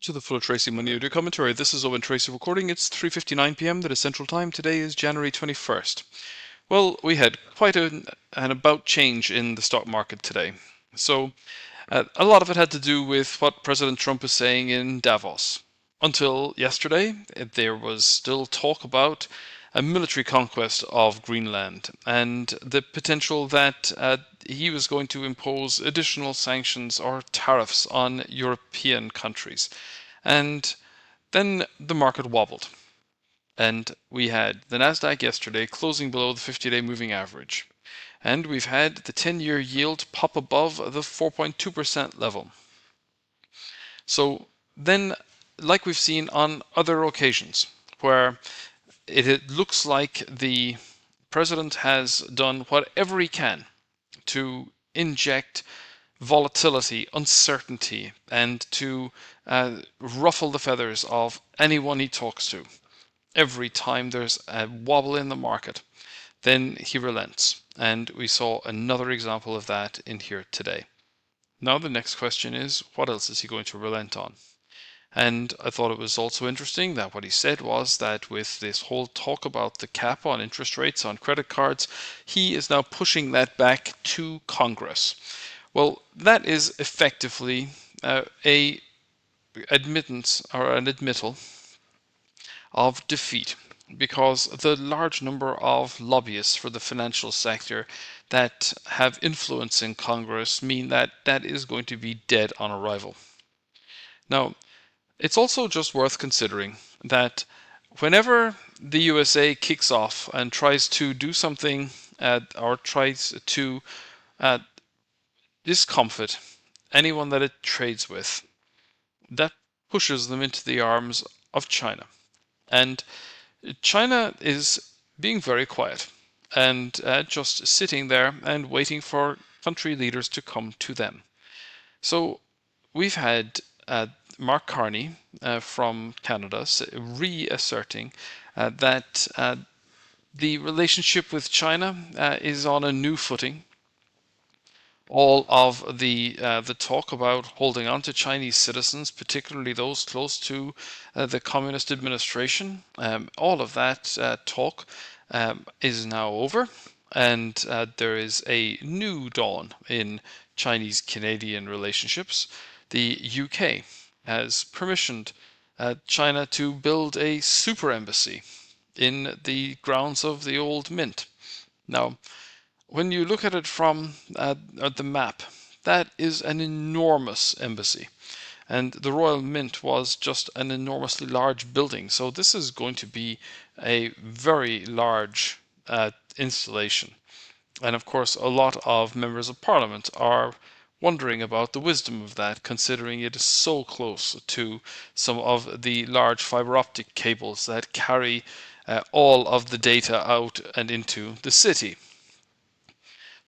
To the full Tracy Money Audio Commentary. This is Owen Tracy recording. It's 3:59 p.m. That is Central Time. Today is January 21st. Well, we had quite an about change in the stock market today. So, a lot of it had to do with what President Trump is saying in Davos. Until yesterday, there was still talk about a military conquest of Greenland and the potential that he was going to impose additional sanctions or tariffs on European countries. And then the market wobbled. And we had the Nasdaq yesterday closing below the 50-day moving average. And we've had the 10-year yield pop above the 4.2% level. So then, like we've seen on other occasions, where it looks like the president has done whatever he can to inject volatility, uncertainty, and to ruffle the feathers of anyone he talks to. Every time there's a wobble in the market, then he relents. And we saw another example of that in here today. Now the next question is, what else is he going to relent on? And I thought it was also interesting that what he said was that with this whole talk about the cap on interest rates on credit cards, he is now pushing that back to Congress. Well, that is effectively a admittance or an admittal of defeat, because the large number of lobbyists for the financial sector that have influence in Congress mean that that is going to be dead on arrival. Now, it's also just worth considering that whenever the USA kicks off and tries to do something or tries to discomfort anyone that it trades with, that pushes them into the arms of China. And China is being very quiet and just sitting there and waiting for country leaders to come to them. So we've had Mark Carney from Canada reasserting that the relationship with China is on a new footing. All of the talk about holding on to Chinese citizens, particularly those close to the communist administration, all of that talk is now over, and there is a new dawn in Chinese-Canadian relationships. The UK has permissioned China to build a super embassy in the grounds of the old mint. Now, when you look at it from the map, that is an enormous embassy. And the Royal Mint was just an enormously large building. So this is going to be a very large installation. And of course, a lot of members of parliament are wondering about the wisdom of that, considering it is so close to some of the large fiber optic cables that carry all of the data out and into the city.